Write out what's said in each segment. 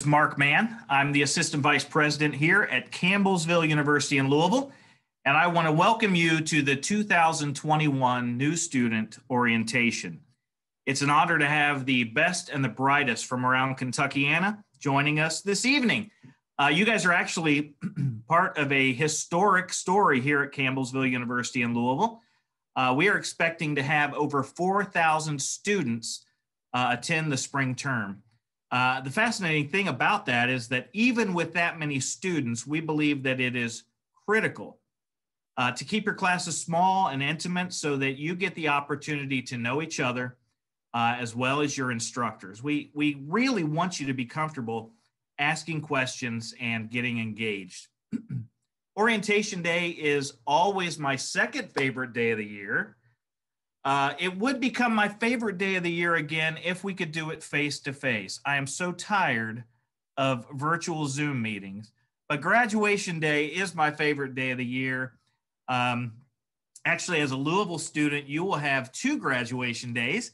Mark Mann. I'm the Assistant Vice President here at Campbellsville University in Louisville, and I want to welcome you to the 2021 New Student Orientation. It's an honor to have the best and the brightest from around Kentuckiana joining us this evening. You guys are actually part of a historic story here at Campbellsville University in Louisville. We are expecting to have over 4,000 students attend the spring term. The fascinating thing about that is that even with that many students, we believe that it is critical to keep your classes small and intimate so that you get the opportunity to know each other as well as your instructors. We really want you to be comfortable asking questions and getting engaged. Orientation Day is always my second favorite day of the year. It would become my favorite day of the year again if we could do it face to face. I am so tired of virtual Zoom meetings, but graduation day is my favorite day of the year. Actually, as a Louisville student, you will have two graduation days.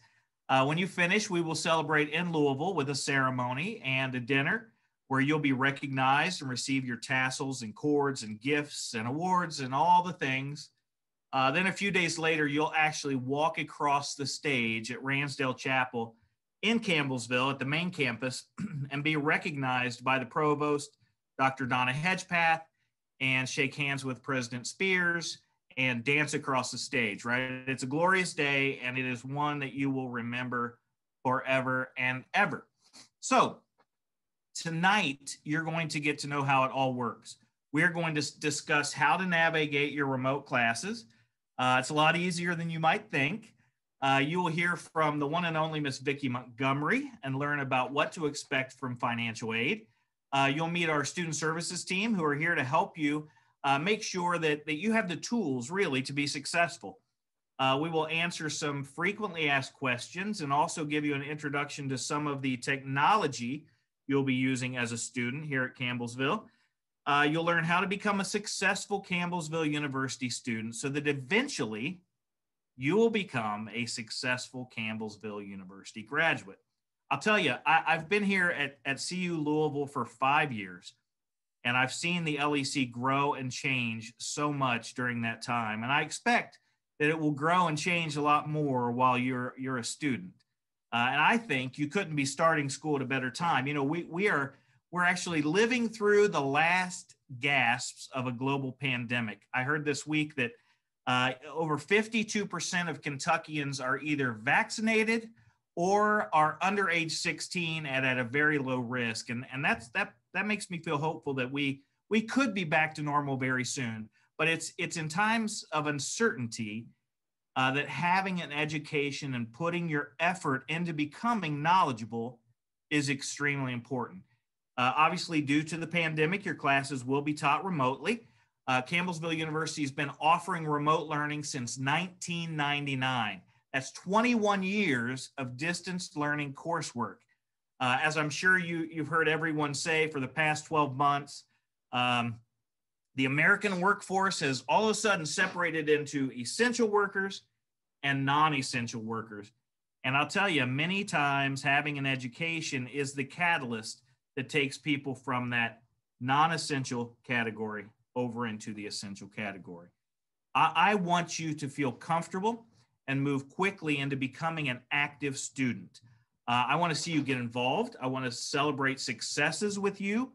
When you finish, we will celebrate in Louisville with a ceremony and a dinner where you'll be recognized and receive your tassels and cords and gifts and awards and all the things. Then a few days later, you'll actually walk across the stage at Ransdale Chapel in Campbellsville at the main campus and be recognized by the provost, Dr. Donna Hedgepath, and shake hands with President Spears and dance across the stage, right? It's a glorious day, and it is one that you will remember forever and ever. So tonight, you're going to get to know how it all works. We're going to discuss how to navigate your remote classes. It's a lot easier than you might think. You will hear from the one and only Miss Vicki Montgomery and learn about what to expect from financial aid. You'll meet our student services team who are here to help you make sure that you have the tools really to be successful. We will answer some frequently asked questions and also give you an introduction to some of the technology you'll be using as a student here at Campbellsville. You'll learn how to become a successful Campbellsville University student so that eventually you will become a successful Campbellsville University graduate. I'll tell you, I've been here at CU Louisville for 5 years, and I've seen the LEC grow and change so much during that time. And I expect that it will grow and change a lot more while you're a student. And I think you couldn't be starting school at a better time. You know, we're actually living through the last gasps of a global pandemic. I heard this week that over 52% of Kentuckians are either vaccinated or are under age 16 and at a very low risk. And that makes me feel hopeful that we could be back to normal very soon. But it's in times of uncertainty that having an education and putting your effort into becoming knowledgeable is extremely important. Obviously, due to the pandemic, your classes will be taught remotely. Campbellsville University has been offering remote learning since 1999. That's 21 years of distance learning coursework. As I'm sure you've heard everyone say for the past 12 months, the American workforce has all of a sudden separated into essential workers and non-essential workers. And I'll tell you, many times having an education is the catalyst that takes people from that non-essential category over into the essential category. I want you to feel comfortable and move quickly into becoming an active student. I want to see you get involved. I want to celebrate successes with you.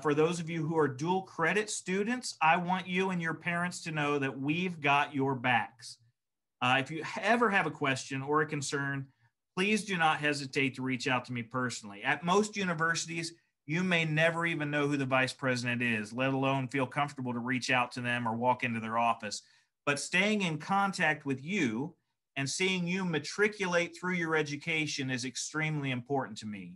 For those of you who are dual credit students, I want you and your parents to know that we've got your backs. If you ever have a question or a concern, please do not hesitate to reach out to me personally. At most universities, you may never even know who the vice president is, let alone feel comfortable to reach out to them or walk into their office. But staying in contact with you and seeing you matriculate through your education is extremely important to me.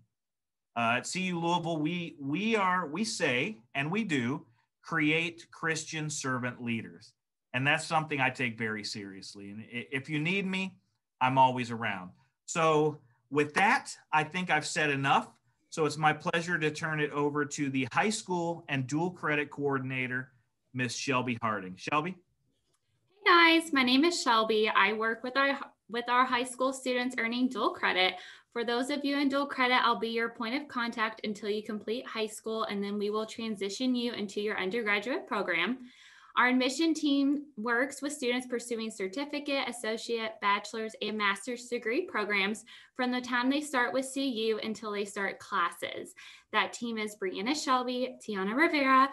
At CU Louisville, we say, and we do, create Christian servant leaders. And that's something I take very seriously. And if you need me, I'm always around. So with that, I think I've said enough. So it's my pleasure to turn it over to the high school and dual credit coordinator, Miss Shelby Harding. Shelby? Hey guys, my name is Shelby. I work with our with our high school students earning dual credit. For those of you in dual credit, I'll be your point of contact until you complete high school, and then we will transition you into your undergraduate program. Our admission team works with students pursuing certificate, associate, bachelor's, and master's degree programs from the time they start with CU until they start classes. That team is Brianna Shelby, Tiana Rivera,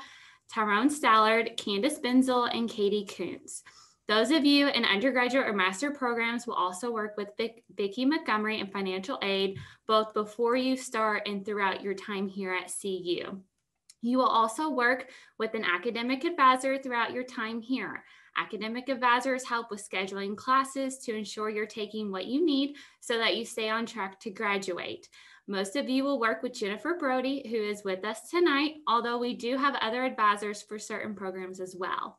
Tyrone Stallard, Candace Benzel, and Katie Coons. Those of you in undergraduate or master programs will also work with Vicki Montgomery in financial aid, both before you start and throughout your time here at CU. You will also work with an academic advisor throughout your time here. Academic advisors help with scheduling classes to ensure you're taking what you need so that you stay on track to graduate. Most of you will work with Jennifer Brody, who is with us tonight, although we do have other advisors for certain programs as well.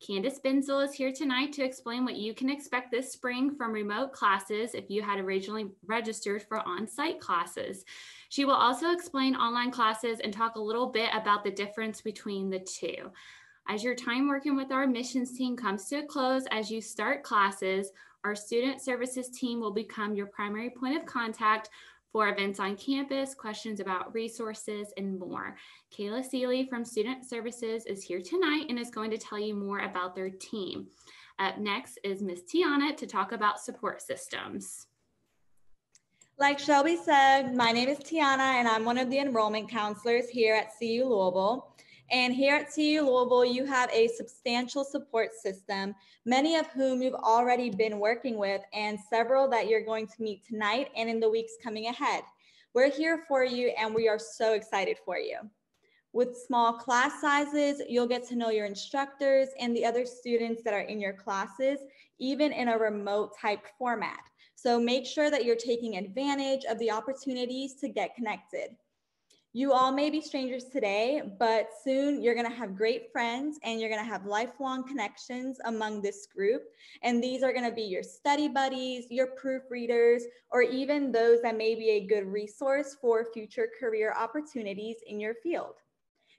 Candace Benzel is here tonight to explain what you can expect this spring from remote classes if you had originally registered for on-site classes. She will also explain online classes and talk a little bit about the difference between the two. As your time working with our admissions team comes to a close as you start classes, our student services team will become your primary point of contact for events on campus, questions about resources, and more. Kayla Seeley from Student Services is here tonight and is going to tell you more about their team. Up next is Ms. Tiana to talk about support systems. Like Shelby said, my name is Tiana and I'm one of the enrollment counselors here at CU Louisville. And here at CU Louisville, you have a substantial support system, many of whom you've already been working with and several that you're going to meet tonight and in the weeks coming ahead. We're here for you and we are so excited for you. With small class sizes, you'll get to know your instructors and the other students that are in your classes, even in a remote type format. So make sure that you're taking advantage of the opportunities to get connected. You all may be strangers today, but soon you're gonna have great friends and you're gonna have lifelong connections among this group. And these are gonna be your study buddies, your proofreaders, or even those that may be a good resource for future career opportunities in your field.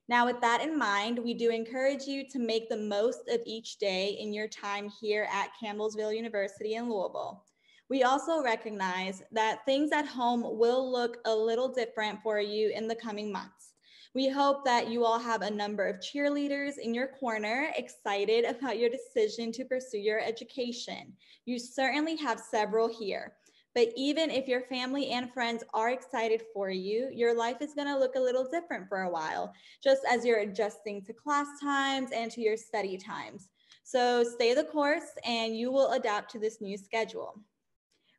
Now, with that in mind, we do encourage you to make the most of each day in your time here at Campbellsville University in Louisville. We also recognize that things at home will look a little different for you in the coming months. We hope that you all have a number of cheerleaders in your corner excited about your decision to pursue your education. You certainly have several here. But even if your family and friends are excited for you, your life is going to look a little different for a while, just as you're adjusting to class times and to your study times. So stay the course and you will adapt to this new schedule.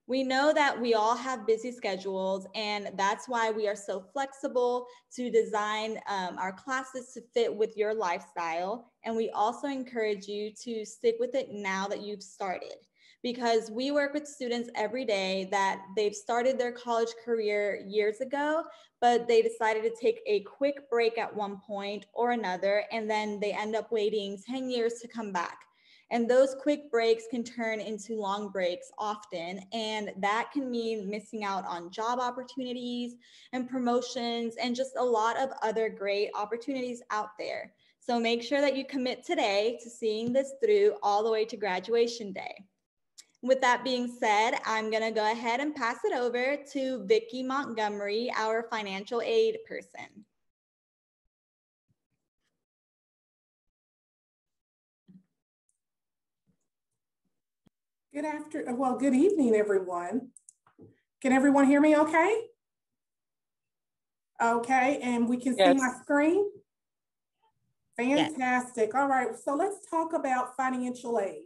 We know that we all have busy schedules, and that's why we are so flexible to design our classes to fit with your lifestyle. And we also encourage you to stick with it now that you've started, because we work with students every day that they've started their college career years ago, but they decided to take a quick break at one point or another, and then they end up waiting 10 years to come back. And those quick breaks can turn into long breaks often, and that can mean missing out on job opportunities and promotions and just a lot of other great opportunities out there. So make sure that you commit today to seeing this through all the way to graduation day. With that being said, I'm gonna go ahead and pass it over to Vicki Montgomery, our financial aid person. Good evening, everyone. Can everyone hear me okay? Okay, and we can see my screen? Fantastic. Yes. All right, so let's talk about financial aid.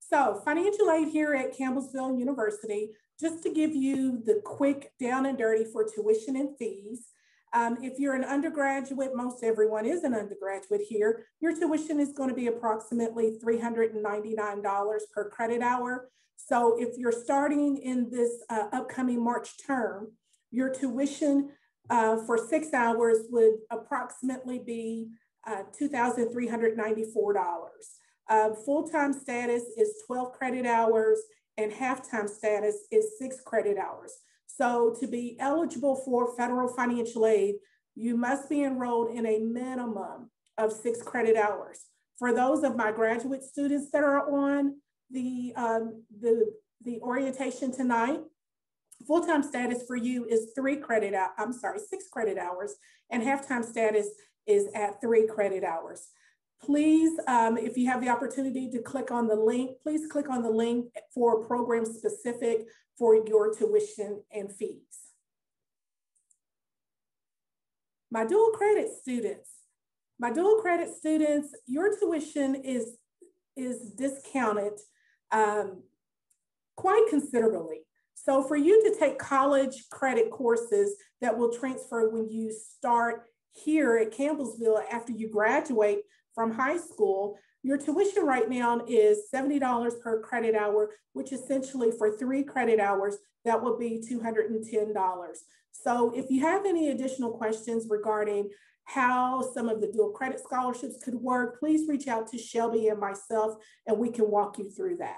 So financial aid here at Campbellsville University, just to give you the quick down and dirty for tuition and fees. If you're an undergraduate, most everyone is an undergraduate here, your tuition is going to be approximately $399 per credit hour. So if you're starting in this upcoming March term, your tuition for 6 hours would approximately be $2,394. Full-time status is 12 credit hours and half-time status is 6 credit hours. So to be eligible for federal financial aid, you must be enrolled in a minimum of 6 credit hours. For those of my graduate students that are on the orientation tonight, full-time status for you is 6 credit hours, and half-time status is at 3 credit hours. Please, if you have the opportunity to click on the link, please click on the link for a program specific for your tuition and fees. My dual credit students, your tuition is discounted quite considerably. So for you to take college credit courses that will transfer when you start here at Campbellsville after you graduate from high school, your tuition right now is $70 per credit hour, which essentially for 3 credit hours, that will be $210. So if you have any additional questions regarding how some of the dual credit scholarships could work, please reach out to Shelby and myself, and we can walk you through that.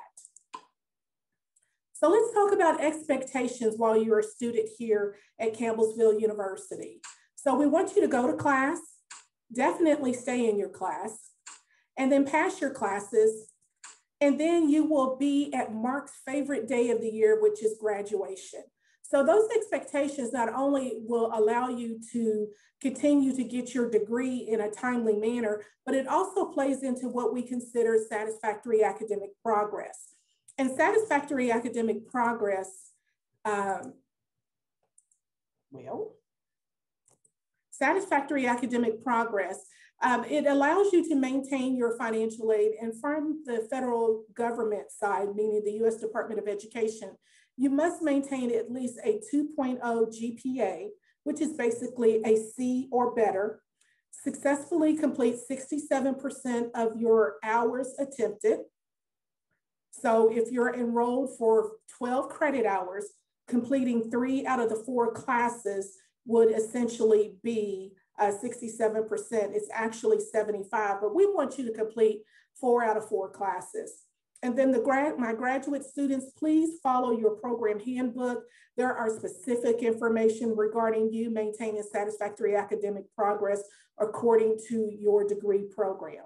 So let's talk about expectations while you're a student here at Campbellsville University. So we want you to go to class, definitely stay in your class, and then pass your classes. And then you will be at Mark's favorite day of the year, which is graduation. So those expectations not only will allow you to continue to get your degree in a timely manner, but it also plays into what we consider satisfactory academic progress. And satisfactory academic progress, it allows you to maintain your financial aid. And from the federal government side, meaning the U.S. Department of Education, you must maintain at least a 2.0 GPA, which is basically a C or better, successfully complete 67% of your hours attempted. So if you're enrolled for 12 credit hours, completing 3 out of the 4 classes would essentially be 67%. It's actually 75, but we want you to complete 4 out of 4 classes. And then my graduate students, please follow your program handbook. There are specific information regarding you maintaining satisfactory academic progress according to your degree program.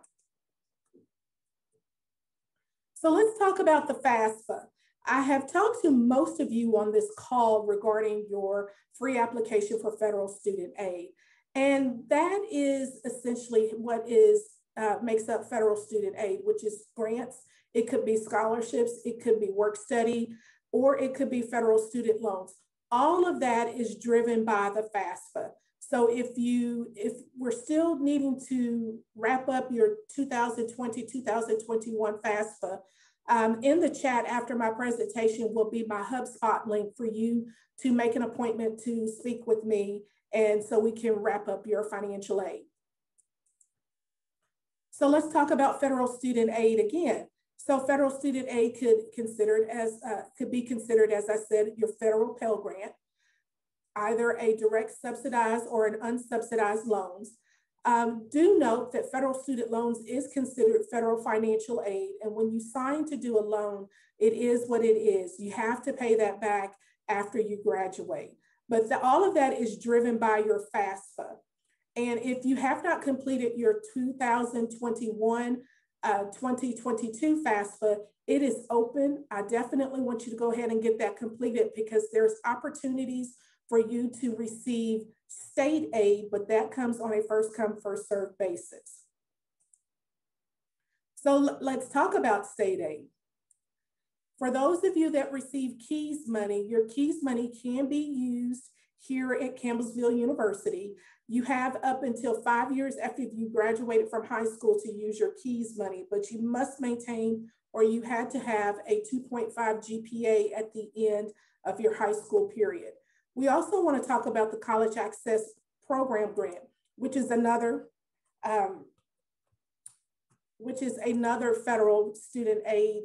So let's talk about the FAFSA. I have talked to most of you on this call regarding your free application for federal student aid. And that is essentially what makes up federal student aid, which is grants. It could be scholarships, it could be work study, or it could be federal student loans. All of that is driven by the FAFSA. So if we're still needing to wrap up your 2020-2021 FAFSA, in the chat after my presentation will be my HubSpot link for you to make an appointment to speak with me, and so we can wrap up your financial aid. So let's talk about federal student aid again. So federal student aid could be considered, as I said, your federal Pell Grant, either a direct subsidized or an unsubsidized loans. Do note that federal student loans is considered federal financial aid. And when you sign to do a loan, it is what it is. You have to pay that back after you graduate. But all of that is driven by your FAFSA. And if you have not completed your 2021-2022 FAFSA, it is open. I definitely want you to go ahead and get that completed because there's opportunities for you to receive state aid, but that comes on a first come, first served basis. So let's talk about state aid. For those of you that receive KEYS money, your KEYS money can be used here at Campbellsville University. You have up until 5 years after you graduated from high school to use your KEYS money, but you must maintain, or you had to have a 2.5 GPA at the end of your high school period. We also want to talk about the College Access Program Grant, which is another federal student aid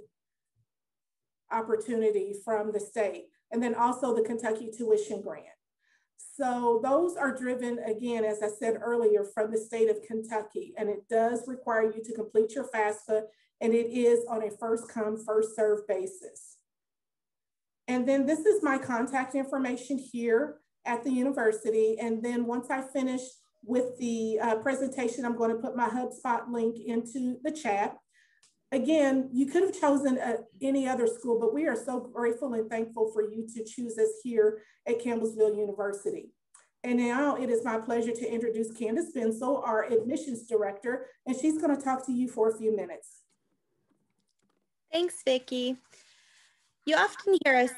opportunity from the state, and then also the Kentucky Tuition Grant. So those are driven, again, as I said earlier, from the state of Kentucky, and it does require you to complete your FAFSA, and it is on a first come, first served basis. And then this is my contact information here at the university. And then once I finish with the presentation. I'm going to put my HubSpot link into the chat. Again, you could have chosen any other school, but we are so grateful and thankful for you to choose us here at Campbellsville University. And now it is my pleasure to introduce Candace Bensel, our admissions director, and she's going to talk to you for a few minutes. Thanks, Vicki. You often hear us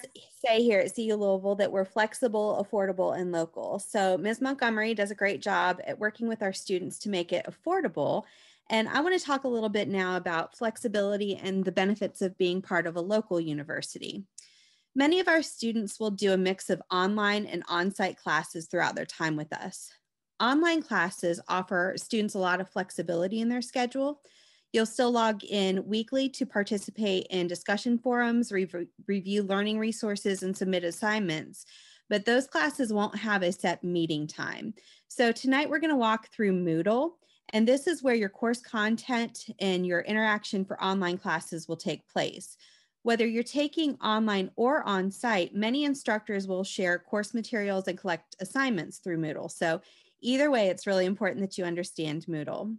say here at CU Louisville that we're flexible, affordable, and local. So Ms. Montgomery does a great job at working with our students to make it affordable. And I want to talk a little bit now about flexibility and the benefits of being part of a local university. Many of our students will do a mix of online and on-site classes throughout their time with us. Online classes offer students a lot of flexibility in their schedule. You'll still log in weekly to participate in discussion forums, review learning resources, and submit assignments, but those classes won't have a set meeting time. So tonight we're going to walk through Moodle, and this is where your course content and your interaction for online classes will take place. Whether you're taking online or on-site, many instructors will share course materials and collect assignments through Moodle. So either way, it's really important that you understand Moodle.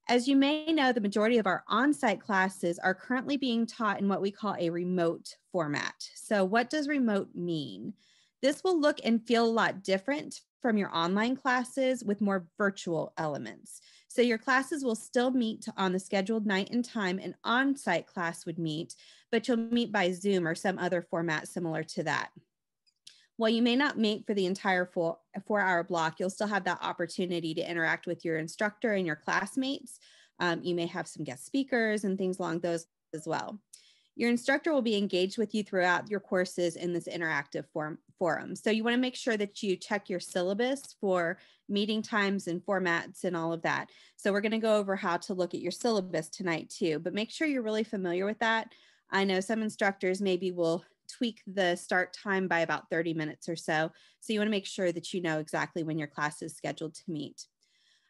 As you may know, the majority of our on-site classes are currently being taught in what we call a remote format. So what does remote mean? This will look and feel a lot different from your online classes with more virtual elements. So your classes will still meet on the scheduled night and time an on-site class would meet, but you'll meet by Zoom or some other format similar to that. While you may not meet for the entire four-hour block, you'll still have that opportunity to interact with your instructor and your classmates. You may have some guest speakers and things along those as well. Your instructor will be engaged with you throughout your courses in this interactive forum. So you want to make sure that you check your syllabus for meeting times and formats and all of that. So we're going to go over how to look at your syllabus tonight too, but make sure you're really familiar with that. I know some instructors maybe will tweak the start time by about 30 minutes or so. So you want to make sure that you know exactly when your class is scheduled to meet.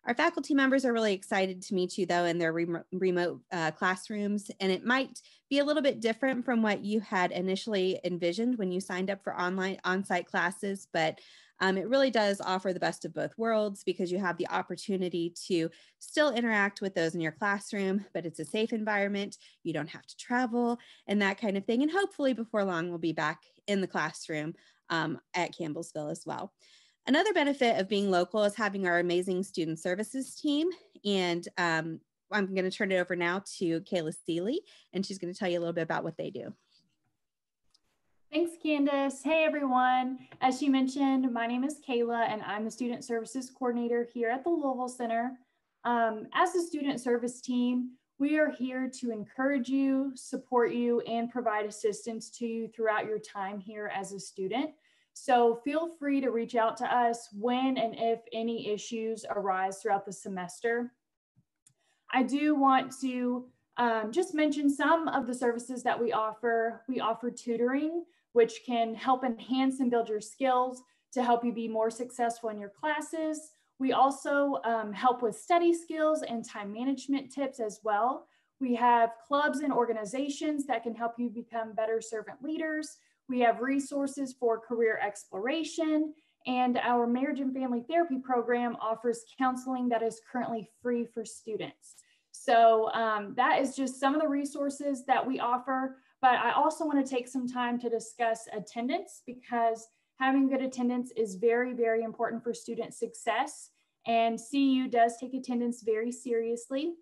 Our faculty members are really excited to meet you though in their remote classrooms, and it might be a little bit different from what you had initially envisioned when you signed up for online on-site classes, but it really does offer the best of both worlds because you have the opportunity to still interact with those in your classroom, but it's a safe environment. You don't have to travel and that kind of thing. And hopefully before long, we'll be back in the classroom at Campbellsville as well. Another benefit of being local is having our amazing student services team. And I'm going to turn it over now to Kayla Seeley, and she's going to tell you a little bit about what they do. Thanks, Candace. Hey, everyone. As she mentioned, my name is Kayla, and I'm the Student Services Coordinator here at the Louisville Center. As the Student Service team, we are here to encourage you, support you, and provide assistance to you throughout your time here as a student. So feel free to reach out to us when and if any issues arise throughout the semester. I do want to just mention some of the services that we offer. We offer tutoring, which can help enhance and build your skills to help you be more successful in your classes. We also help with study skills and time management tips as well. We have clubs and organizations that can help you become better servant leaders. We have resources for career exploration, and our marriage and family therapy program offers counseling that is currently free for students. So that is just some of the resources that we offer, but I also want to take some time to discuss attendance because having good attendance is very, very important for student success, and CU does take attendance very seriously.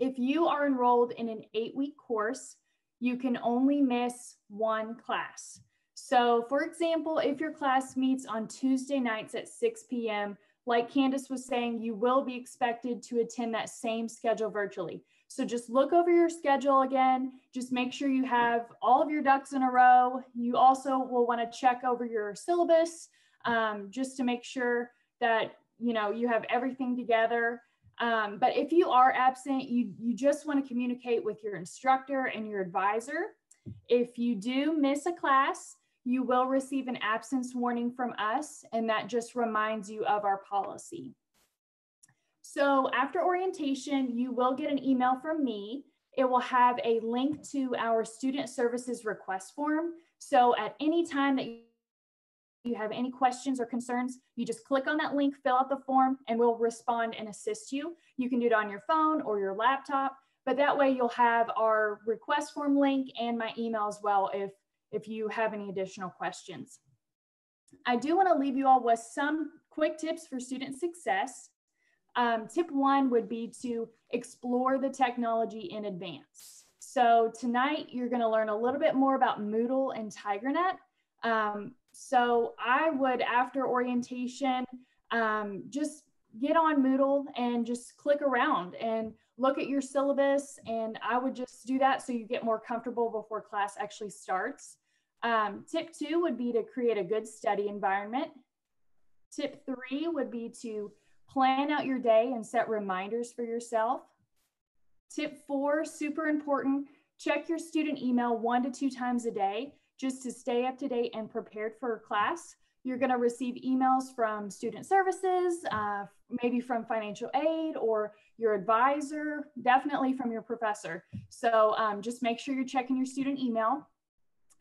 If you are enrolled in an 8-week course, you can only miss one class. So for example, if your class meets on Tuesday nights at 6 p.m., like Candace was saying, you will be expected to attend that same schedule virtually. So just look over your schedule again, just make sure you have all of your ducks in a row. You also will want to check over your syllabus just to make sure that you have everything together. But if you are absent, you just want to communicate with your instructor and your advisor. If you do miss a class, you will receive an absence warning from us, and that just reminds you of our policy. So after orientation, you will get an email from me. It will have a link to our student services request form. So at any time that you have any questions or concerns, you just click on that link, fill out the form, and we'll respond and assist you. You can do it on your phone or your laptop, but that way you'll have our request form link and my email as well if you have any additional questions. I do want to leave you all with some quick tips for student success. Tip 1 would be to explore the technology in advance. So tonight you're going to learn a little bit more about Moodle and TigerNet. So I would, after orientation, just get on Moodle and just click around and look at your syllabus. And I would just do that so you get more comfortable before class actually starts. Tip 2 would be to create a good study environment. Tip 3 would be to plan out your day and set reminders for yourself. Tip 4, super important, check your student email 1 to 2 times a day just to stay up to date and prepared for class. You're going to receive emails from student services, maybe from financial aid or your advisor, definitely from your professor. So just make sure you're checking your student email.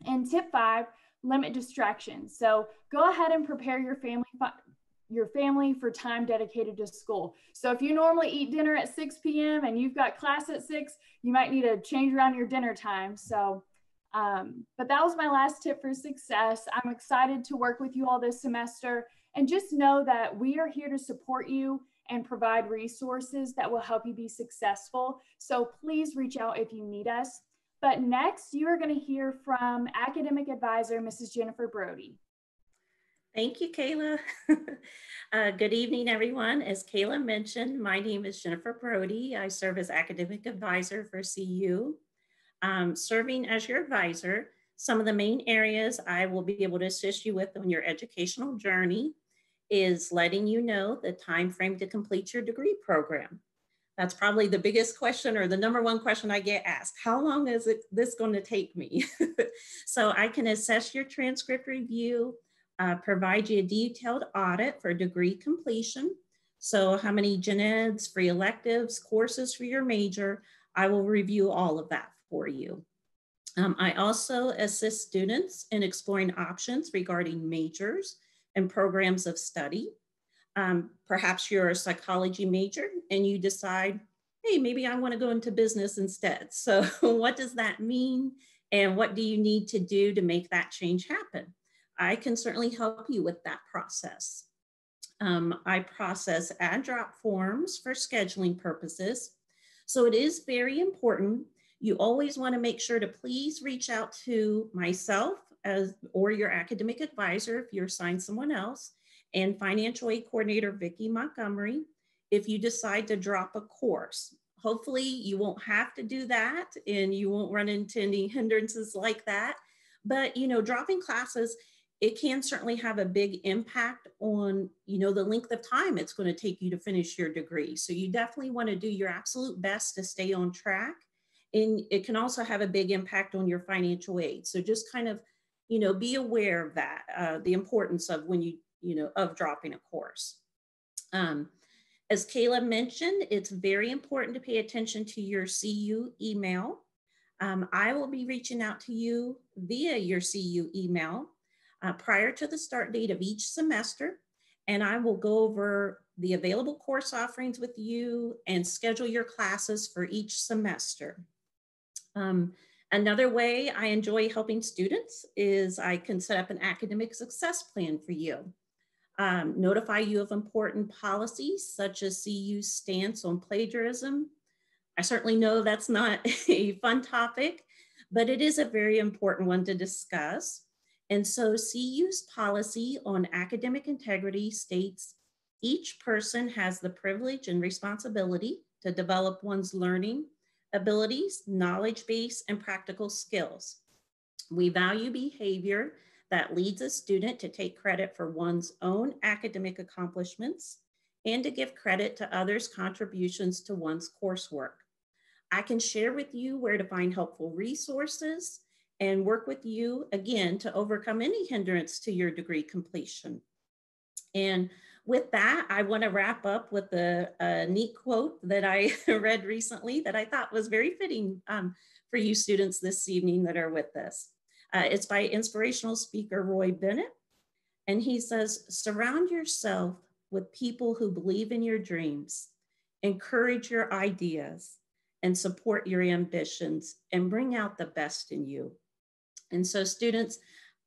And tip 5, limit distractions. So go ahead and prepare your family for time dedicated to school. So if you normally eat dinner at 6 p.m. and you've got class at 6, you might need to change around your dinner time. So, but that was my last tip for success. I'm excited to work with you all this semester, and just know that we are here to support you and provide resources that will help you be successful. So please reach out if you need us. But next, you are going to hear from Academic Advisor, Mrs. Jennifer Brody. Thank you, Kayla. Good evening, everyone. As Kayla mentioned, my name is Jennifer Brody. I serve as Academic Advisor for CU. Serving as your advisor, some of the main areas I will be able to assist you with on your educational journey is letting you know the time frame to complete your degree program. That's probably the biggest question, or the number one question I get asked. How long is this going to take me? So I can assess your transcript review, provide you a detailed audit for degree completion. So how many gen eds, free electives, courses for your major, I will review all of that for you. I also assist students in exploring options regarding majors and programs of study. Perhaps you're a psychology major and you decide, hey, maybe I want to go into business instead. So what does that mean? And what do you need to do to make that change happen? I can certainly help you with that process. I process add-drop forms for scheduling purposes. So it is very important. You always want to make sure to please reach out to myself or your academic advisor if you're assigned someone else, and financial aid coordinator, Vicki Montgomery, if you decide to drop a course. Hopefully you won't have to do that and you won't run into any hindrances like that. But, you know, dropping classes, it can certainly have a big impact on, you know, the length of time it's going to take you to finish your degree. So you definitely want to do your absolute best to stay on track. And it can also have a big impact on your financial aid. So just kind of, you know, be aware of that, the importance of when of dropping a course. As Kayla mentioned, it's very important to pay attention to your CU email. I will be reaching out to you via your CU email prior to the start date of each semester, and I will go over the available course offerings with you and schedule your classes for each semester. Another way I enjoy helping students is I can set up an academic success plan for you. Notify you of important policies such as CU's stance on plagiarism. I certainly know that's not a fun topic, but it is a very important one to discuss. And so CU's policy on academic integrity states, each person has the privilege and responsibility to develop one's learning abilities, knowledge base, and practical skills. We value behavior that leads a student to take credit for one's own academic accomplishments and to give credit to others' contributions to one's coursework. I can share with you where to find helpful resources and work with you, again, to overcome any hindrance to your degree completion. And with that, I want to wrap up with a neat quote that I read recently that I thought was very fitting for you students this evening that are with us. It's by inspirational speaker Roy Bennett. And he says, surround yourself with people who believe in your dreams, encourage your ideas, and support your ambitions, and bring out the best in you. And so students,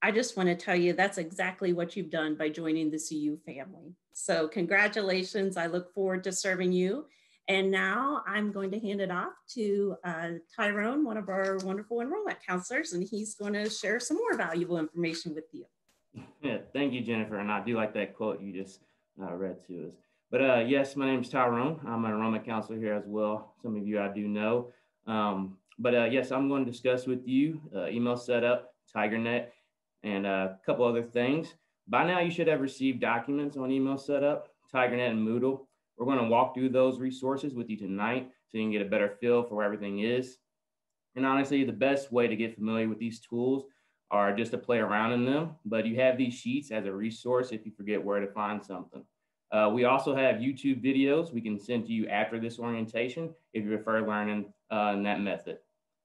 I just want to tell you that's exactly what you've done by joining the CU family. So congratulations. I look forward to serving you. And now I'm going to hand it off to Tyrone, one of our wonderful enrollment counselors, and he's going to share some more valuable information with you. Yeah, thank you, Jennifer. And I do like that quote you just read to us. But yes, my name is Tyrone. I'm an enrollment counselor here as well. Some of you I do know. But yes, I'm going to discuss with you email setup, TigerNet, and a couple other things. By now, you should have received documents on email setup, TigerNet, and Moodle. We're going to walk through those resources with you tonight so you can get a better feel for where everything is. And honestly, the best way to get familiar with these tools are just to play around in them, but you have these sheets as a resource if you forget where to find something. We also have YouTube videos we can send to you after this orientation if you prefer learning in that method.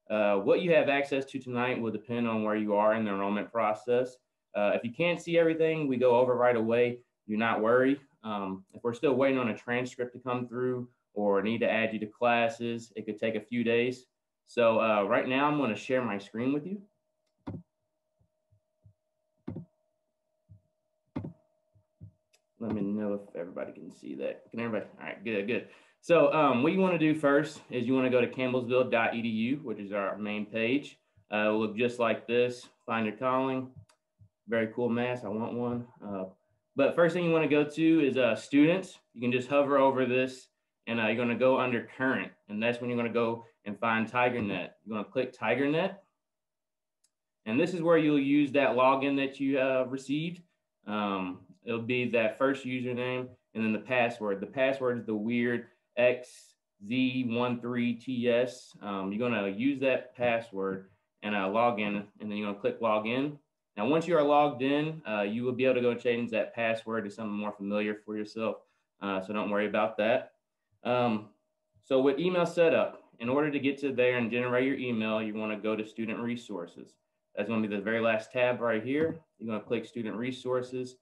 What you have access to tonight will depend on where you are in the enrollment process. If you can't see everything we go over right away, do not worry. If we're still waiting on a transcript to come through or need to add you to classes, it could take a few days. So right now I'm going to share my screen with you. Let me know if everybody can see that. Can everybody? All right, good, good. So what you want to do first is you want to go to campbellsville.edu, which is our main page. It will look just like this. Find your calling. Very cool mask. I want one. But first thing you want to go to is students. You can just hover over this and you're going to go under current. And that's when you're going to go and find TigerNet. You're going to click TigerNet. And this is where you'll use that login that you received. It'll be that first username and then the password. The password is the weird XZ13TS. You're going to use that password and log in, and then you're going to click login. Now, once you are logged in, you will be able to go change that password to something more familiar for yourself. So don't worry about that. So with email setup, in order to get to there and generate your email, you want to go to Student Resources. That's going to be the very last tab right here. You're going to click Student Resources.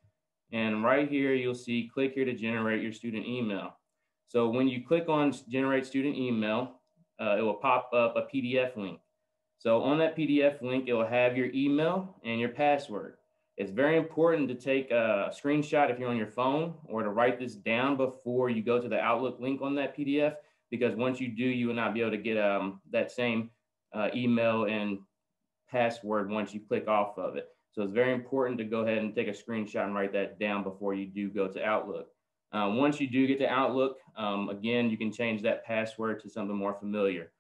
And right here, you'll see click here to generate your student email. So when you click on generate student email, it will pop up a PDF link. So on that PDF link, it will have your email and your password. It's very important to take a screenshot if you're on your phone or to write this down before you go to the Outlook link on that PDF, because once you do, you will not be able to get that same email and password once you click off of it. So it's very important to go ahead and take a screenshot and write that down before you do go to Outlook. Once you do get to Outlook, again, you can change that password to something more familiar.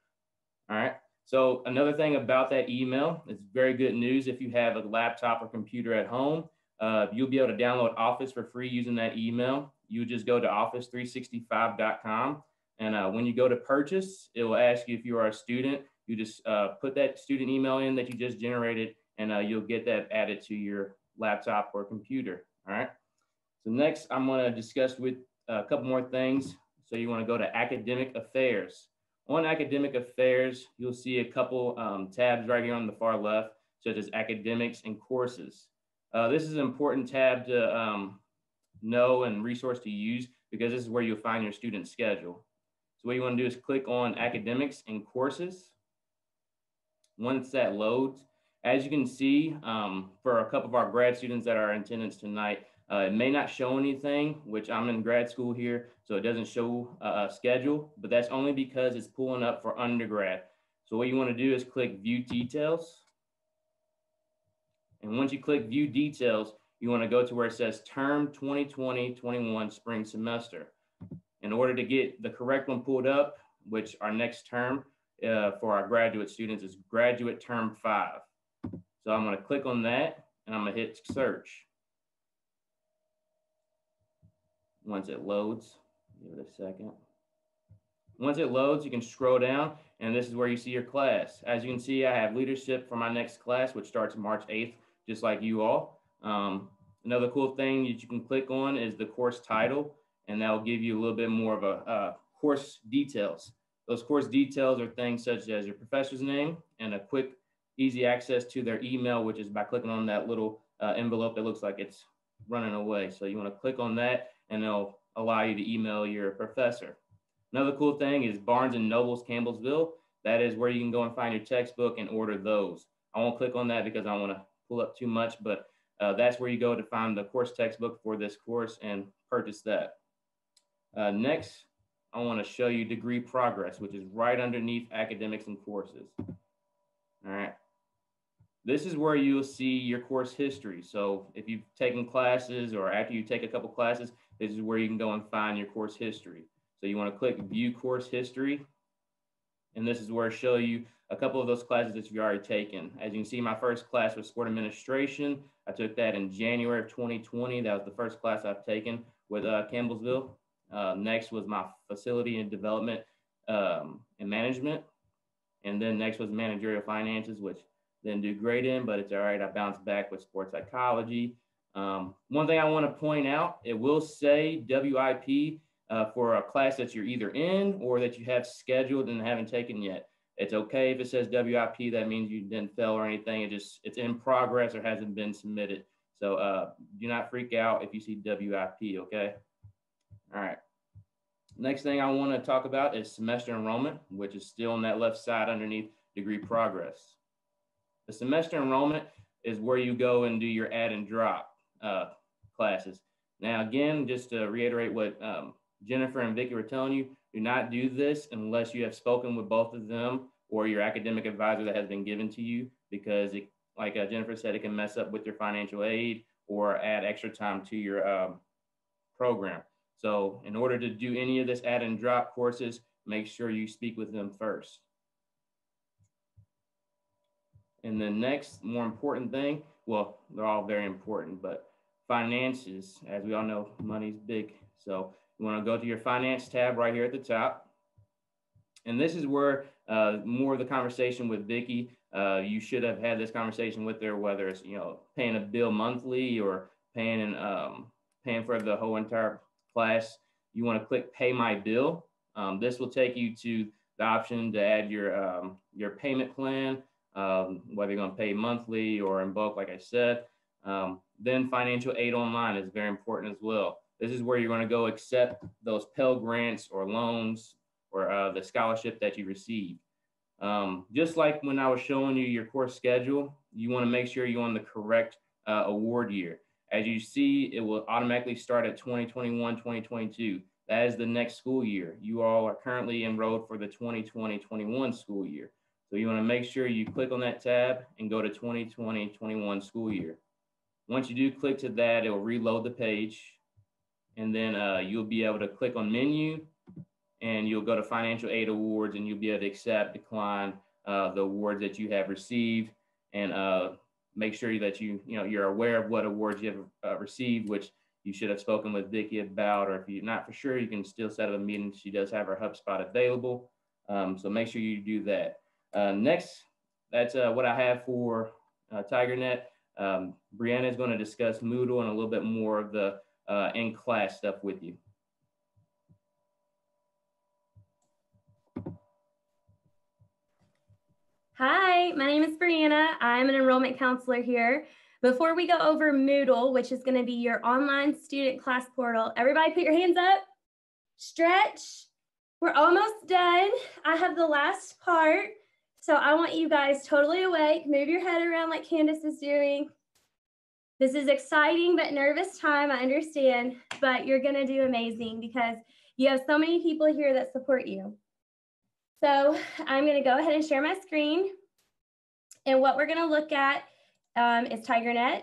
All right. So another thing about that email, it's very good news. If you have a laptop or computer at home, you'll be able to download Office for free using that email. You just go to office365.com. And when you go to purchase, it will ask you if you are a student. You just put that student email in that you just generated, and you'll get that added to your laptop or computer. All right. So next, I'm going to discuss with a couple more things. So you want to go to Academic Affairs. On Academic Affairs, you'll see a couple tabs right here on the far left, such as Academics and Courses. This is an important tab to know and resource to use because this is where you'll find your student schedule. So what you want to do is click on Academics and Courses. Once that loads, as you can see, for a couple of our grad students that are in attendance tonight, it may not show anything, which I'm in grad school here, so it doesn't show a schedule, but that's only because it's pulling up for undergrad. So what you want to do is click View Details. And once you click View Details, you want to go to where it says Term 2020-21 Spring Semester. In order to get the correct one pulled up, which our next term for our graduate students is Graduate Term 5. So I'm going to click on that and I'm going to hit search. Once it loads, give it a second. Once it loads, you can scroll down and this is where you see your class. As you can see, I have leadership for my next class, which starts March 8th, just like you all. Another cool thing that you can click on is the course title, and that will give you a little bit more of a course details. Those course details are things such as your professor's name and a quick, easy access to their email, which is by clicking on that little envelope that looks like it's running away. So you want to click on that and it'll allow you to email your professor. Another cool thing is Barnes & Noble's Campbellsville. That is where you can go and find your textbook and order those. I won't click on that because I don't want to pull up too much, but that's where you go to find the course textbook for this course and purchase that. Next, I want to show you degree progress, which is right underneath academics and courses. All right. This is where you'll see your course history. So if you've taken classes or after you take a couple classes, this is where you can go and find your course history. So you want to click view course history. And this is where it shows you a couple of those classes that you've already taken. As you can see, my first class was sport administration. I took that in January of 2020. That was the first class I've taken with Campbellsville. Next was my facility and development and management. And then next was managerial finances, which didn't do great in, but it's all right. I bounced back with sports psychology. One thing I want to point out, it will say WIP for a class that you're either in or that you have scheduled and haven't taken yet. It's okay if it says WIP, that means you didn't fail or anything. It's in progress or hasn't been submitted. So do not freak out if you see WIP, okay? All right. Next thing I want to talk about is semester enrollment, which is still on that left side underneath degree progress. The semester enrollment is where you go and do your add and drop classes. Now, again, just to reiterate what Jennifer and Vicki were telling you, do not do this unless you have spoken with both of them or your academic advisor that has been given to you, because it, like Jennifer said, it can mess up with your financial aid or add extra time to your program. So in order to do any of this add and drop courses, make sure you speak with them first. And the next more important thing, well, they're all very important, but finances, as we all know, money's big. So you want to go to your finance tab right here at the top. And this is where more of the conversation with Vicki, you should have had this conversation with her, whether it's, you know, paying a bill monthly or paying for the whole entire class. You want to click pay my bill. This will take you to the option to add your payment plan, whether you're going to pay monthly or in bulk, like I said. Then financial aid online is very important as well. This is where you're going to go accept those Pell Grants or loans or the scholarship that you received. Just like when I was showing you your course schedule, you want to make sure you're on the correct award year. As you see, it will automatically start at 2021, 2022. That is the next school year. You all are currently enrolled for the 2020-21 school year. So you want to make sure you click on that tab and go to 2020-21 school year. Once you do click to that, it will reload the page. And then you'll be able to click on menu and you'll go to financial aid awards and you'll be able to accept, decline the awards that you have received, and make sure that you're aware of what awards you have received, which you should have spoken with Vicki about, or if you're not for sure, you can still set up a meeting. She does have her HubSpot available. So make sure you do that. Next, that's what I have for TigerNet. Brianna is going to discuss Moodle and a little bit more of the in-class stuff with you. Hi, my name is Brianna. I'm an enrollment counselor here. Before we go over Moodle, which is going to be your online student class portal, everybody put your hands up, stretch. We're almost done. I have the last part. So I want you guys totally awake. Move your head around like Candace is doing. This is exciting but nervous time, I understand, but you're going to do amazing because you have so many people here that support you. So I'm going to go ahead and share my screen. And what we're going to look at is TigerNet,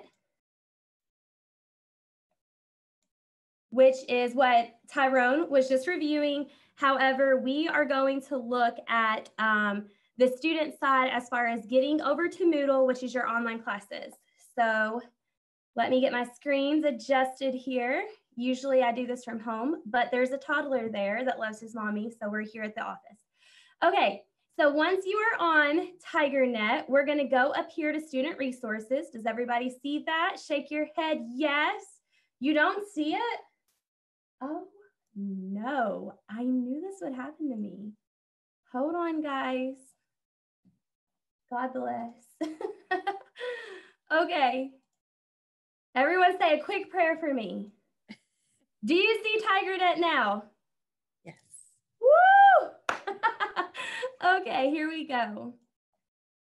which is what Tyrone was just reviewing. However, we are going to look at the student side as far as getting over to Moodle, which is your online classes. So let me get my screens adjusted here. Usually I do this from home, but there's a toddler there that loves his mommy, so we're here at the office. Okay, so once you are on TigerNet, we're going to go up here to student resources. Does everybody see that? Shake your head, yes. You don't see it? Oh, no, I knew this would happen to me. Hold on, guys. God bless. Okay. Everyone say a quick prayer for me. Do you see TigerNet now? Yes. Woo! Okay, here we go.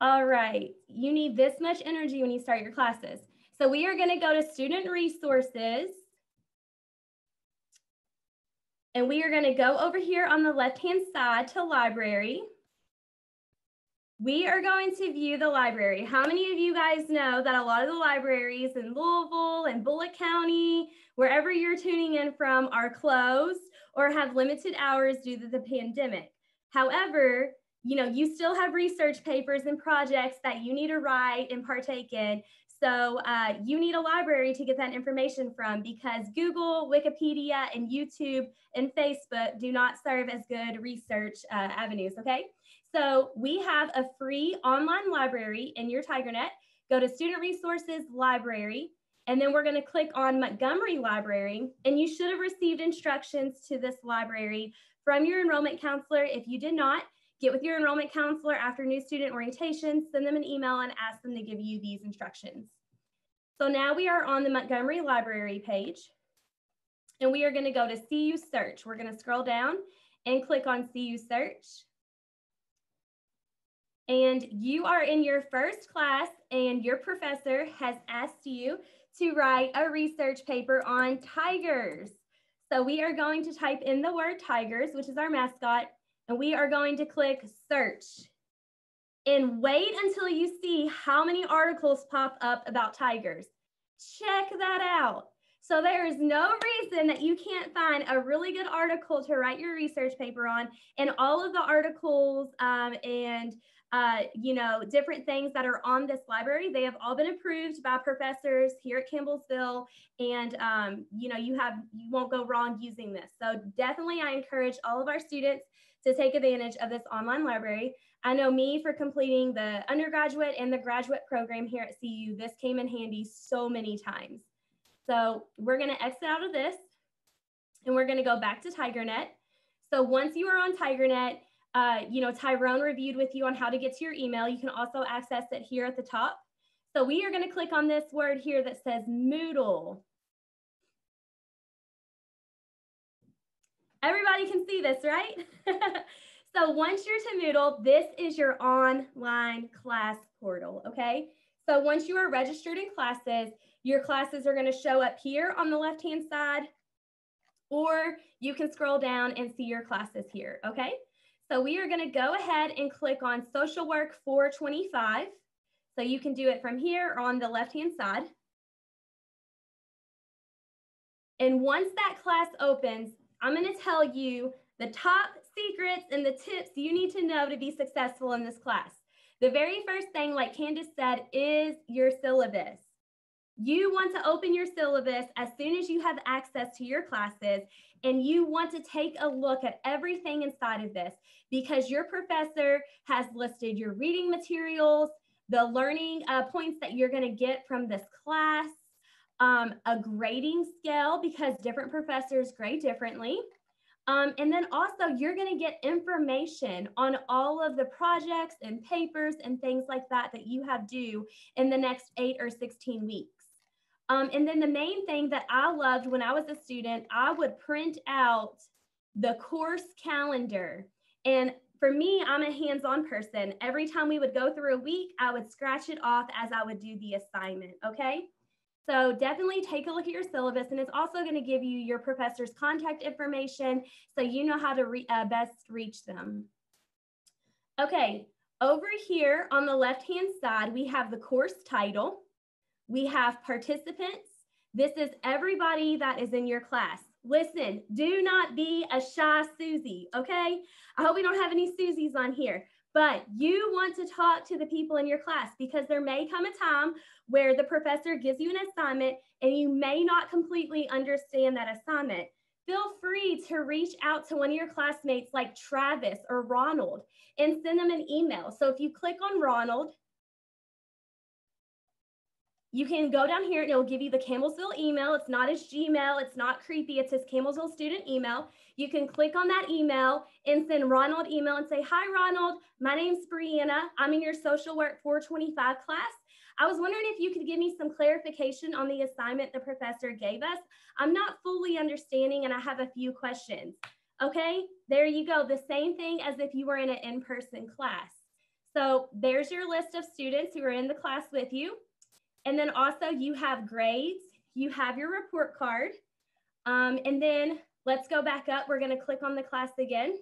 All right, you need this much energy when you start your classes. So we are gonna go to student resources. And we are gonna go over here on the left-hand side to library. We are going to view the library. How many of you guys know that a lot of the libraries in Louisville and Bullitt County, wherever you're tuning in from, are closed or have limited hours due to the pandemic? However, you know, you still have research papers and projects that you need to write and partake in. So you need a library to get that information from, because Google, Wikipedia, and YouTube and Facebook do not serve as good research avenues, okay? So we have a free online library in your TigerNet. Go to Student Resources Library, and then we're gonna click on Montgomery Library, and you should have received instructions to this library from your enrollment counselor. If you did not, get with your enrollment counselor after new student orientation, send them an email and ask them to give you these instructions. So now we are on the Montgomery Library page, and we are gonna go to CU Search. We're gonna scroll down and click on CU Search. And you are in your first class, and your professor has asked you to write a research paper on tigers. So we are going to type in the word tigers, which is our mascot, and we are going to click search. And wait until you see how many articles pop up about tigers. Check that out. So there is no reason that you can't find a really good article to write your research paper on. And all of the articles you know, different things that are on this library, they have all been approved by professors here at Campbellsville. And you know, you won't go wrong using this. So definitely I encourage all of our students to take advantage of this online library. I know me, for completing the undergraduate and the graduate program here at CU, this came in handy so many times. So we're gonna exit out of this, and we're gonna go back to TigerNet. So once you are on TigerNet, you know, Tyrone reviewed with you on how to get to your email. You can also access it here at the top. So we are gonna click on this word here that says Moodle. Everybody can see this, right? So once you're to Moodle, this is your online class portal, okay? So once you are registered in classes, your classes are gonna show up here on the left-hand side, or you can scroll down and see your classes here, okay? So we are gonna go ahead and click on Social Work 425. So you can do it from here or on the left-hand side. And once that class opens, I'm gonna tell you the top secrets and the tips you need to know to be successful in this class. The very first thing, like Candace said, is your syllabus. You want to open your syllabus as soon as you have access to your classes, and you want to take a look at everything inside of this, because your professor has listed your reading materials, the learning points that you're going to get from this class, a grading scale, because different professors grade differently. And then also you're going to get information on all of the projects and papers and things like that that you have due in the next 8 or 16 weeks. And then the main thing that I loved when I was a student, I would print out the course calendar. And for me, I'm a hands-on person. Every time we would go through a week, I would scratch it off as I would do the assignment, okay? So definitely take a look at your syllabus, and it's also going to give you your professor's contact information so you know how to best reach them. Okay, over here on the left-hand side, we have the course title. We have participants. This is everybody that is in your class. Listen, do not be a shy Susie, okay? I hope we don't have any Susies on here. But you want to talk to the people in your class, because there may come a time where the professor gives you an assignment and you may not completely understand that assignment. Feel free to reach out to one of your classmates like Travis or Ronald and send them an email. So if you click on Ronald, you can go down here and it'll give you the Campbellsville email. It's not his Gmail. It's not creepy. It's his Campbellsville student email. You can click on that email and send Ronald email and say, hi, Ronald, my name's Brianna. I'm in your Social Work 425 class. I was wondering if you could give me some clarification on the assignment the professor gave us. I'm not fully understanding and I have a few questions. Okay, there you go. The same thing as if you were in an in-person class. So there's your list of students who are in the class with you. And then also you have grades, you have your report card. And then let's go back up. We're going to click on the class again.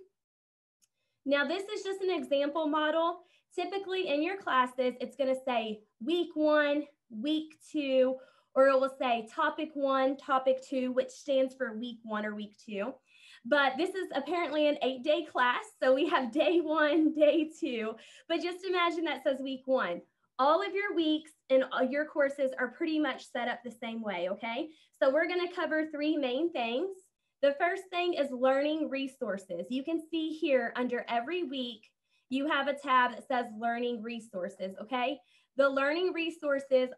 Now this is just an example model. Typically in your classes, it's going to say week 1, week 2, or it will say topic 1, topic 2, which stands for week 1 or week 2. But this is apparently an 8-day class. So we have day 1, day 2, but just imagine that says week 1. All of your weeks and your courses are pretty much set up the same way, okay? So we're going to cover 3 main things. The first thing is learning resources. You can see here under every week, you have a tab that says learning resources, okay? The learning resources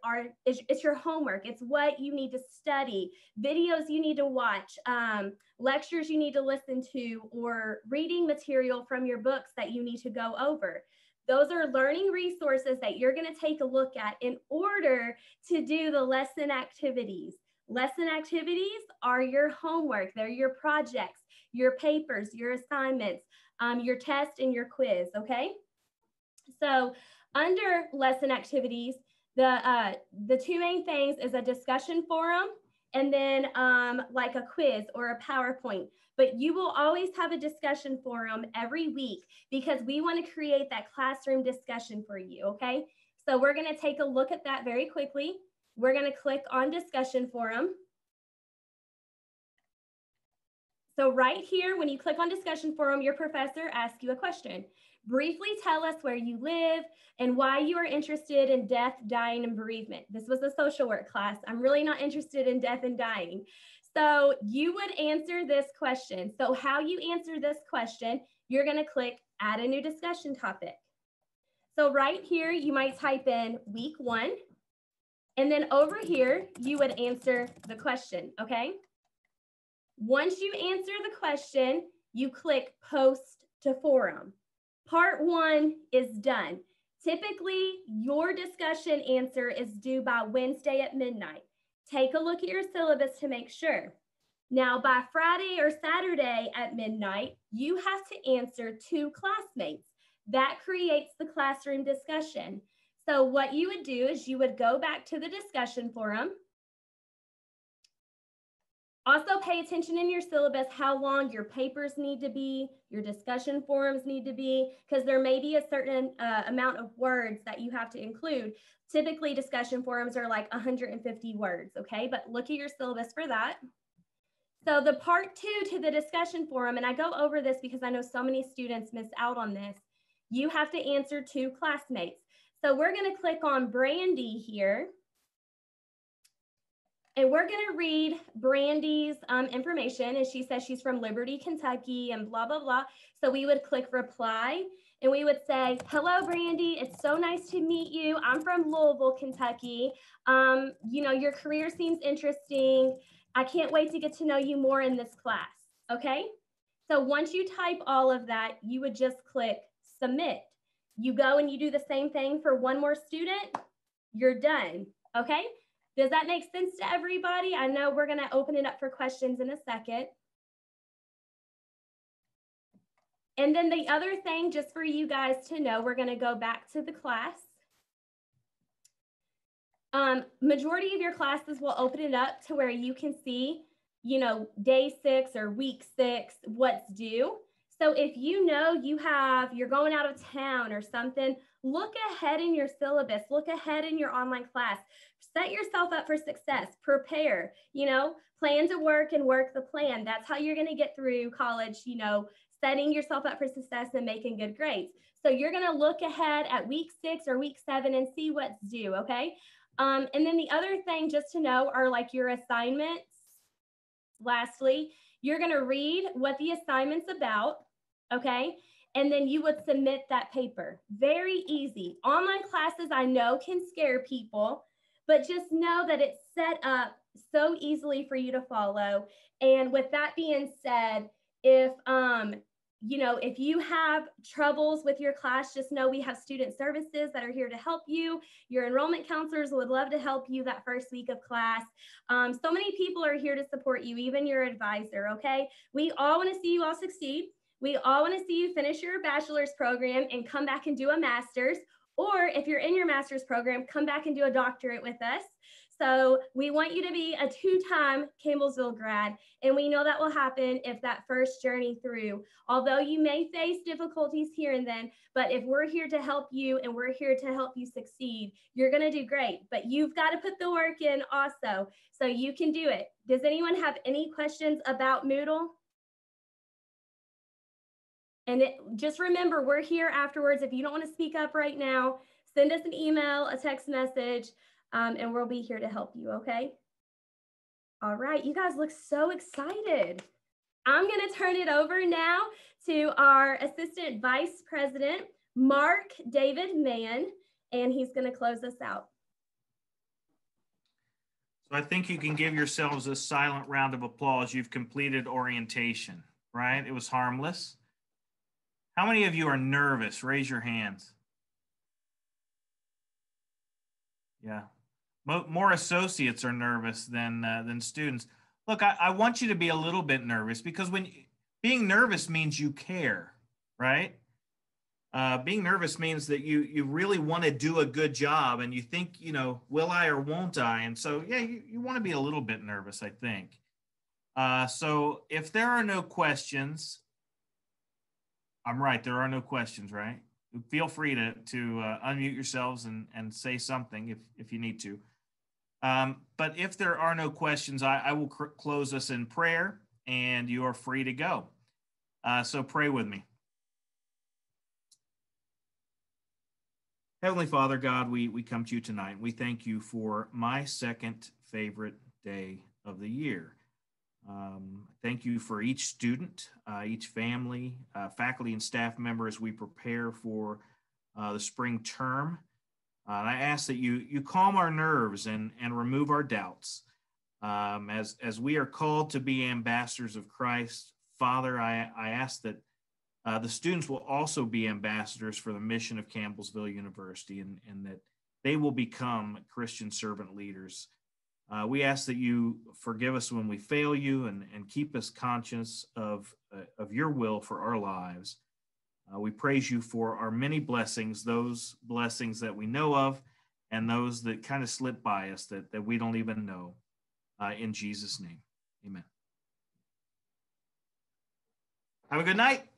it's your homework. It's what you need to study, videos you need to watch, lectures you need to listen to, or reading material from your books that you need to go over. Those are learning resources that you're going to take a look at in order to do the lesson activities. Lesson activities are your homework. They're your projects, your papers, your assignments, your test and your quiz, okay? So under lesson activities, the 2 main things is a discussion forum and then like a quiz or a PowerPoint. But you will always have a discussion forum every week because we want to create that classroom discussion for you, okay? So we're going to take a look at that very quickly. We're going to click on discussion forum. So right here, when you click on discussion forum, your professor asks you a question. Briefly tell us where you live and why you are interested in death, dying, and bereavement. This was a social work class. I'm really not interested in death and dying. So you would answer this question. So how you answer this question, you're going to click add a new discussion topic. So right here, you might type in week 1. And then over here, you would answer the question, okay? Once you answer the question, you click post to forum. Part 1 is done. Typically, your discussion answer is due by Wednesday at midnight. Take a look at your syllabus to make sure. Now, by Friday or Saturday at midnight, you have to answer 2 classmates. That creates the classroom discussion. So what you would do is you would go back to the discussion forum. Also pay attention in your syllabus how long your papers need to be, your discussion forums need to be, because there may be a certain amount of words that you have to include. Typically discussion forums are like 150 words, okay? But look at your syllabus for that. So the part 2 to the discussion forum, and I go over this because I know so many students miss out on this, you have to answer 2 classmates. So we're going to click on Brandy here. And we're going to read Brandy's information. And she says she's from Liberty, Kentucky, and blah, blah, blah. So we would click reply. And we would say, hello, Brandy. It's so nice to meet you. I'm from Louisville, Kentucky. You know, your career seems interesting. I can't wait to get to know you more in this class. Okay? So once you type all of that, you would just click submit. You go and you do the same thing for 1 more student. You're done. Okay? Does that make sense to everybody? I know we're going to open it up for questions in a second. And then the other thing, just for you guys to know, we're going to go back to the class. Majority of your classes will open it up to where you can see, you know, day 6 or week 6, what's due. So if you know you're going out of town or something, look ahead in your syllabus, look ahead in your online class, set yourself up for success, prepare, you know, plan to work and work the plan. That's how you're going to get through college, you know, setting yourself up for success and making good grades. So you're going to look ahead at week 6 or week 7 and see what's due. Okay. And then the other thing just to know are like your assignments. Lastly, you're going to read what the assignment's about. Okay. And then you would submit that paper. Very easy. Online classes I know can scare people, but just know that it's set up so easily for you to follow. And with that being said, if you know, if you have troubles with your class, just know we have student services that are here to help you. Your enrollment counselors would love to help you that first week of class. So many people are here to support you, even your advisor, okay? We all want to see you all succeed. We all want to see you finish your bachelor's program and come back and do a master's. Or if you're in your master's program, come back and do a doctorate with us. So we want you to be a 2-time Campbellsville grad, and we know that will happen if that first journey through. Although you may face difficulties here and then, but if we're here to help you and we're here to help you succeed, you're going to do great. But you've got to put the work in also, so you can do it. Does anyone have any questions about Moodle? And just remember, we're here afterwards. If you don't want to speak up right now, send us an email, a text message, and we'll be here to help you, okay? All right, you guys look so excited. I'm going to turn it over now to our Assistant Vice President, Mark David Mann, and he's going to close us out. So I think you can give yourselves a silent round of applause. You've completed orientation, right? It was harmless. How many of you are nervous? Raise your hands. Yeah. More associates are nervous than students. Look, I want you to be a little bit nervous, because being nervous means you care, right? Being nervous means that you really want to do a good job, and you think, you know, will I or won't I? And so, yeah, you want to be a little bit nervous, I think. So if there are no questions, I'm right, there are no questions, right? Feel free to unmute yourselves and say something if you need to. But if there are no questions, I will close us in prayer, and you are free to go. So pray with me. Heavenly Father, God, we come to you tonight. We thank you for my second favorite day of the year. Thank you for each student, each family, faculty and staff member as we prepare for the spring term. And I ask that you calm our nerves and remove our doubts. As we are called to be ambassadors of Christ, Father, I ask that the students will also be ambassadors for the mission of Campbellsville University, and that they will become Christian servant leaders. We ask that you forgive us when we fail you, and keep us conscious of your will for our lives. We praise you for our many blessings, those blessings that we know of and those that kind of slip by us that we don't even know. In Jesus' name, amen. Have a good night.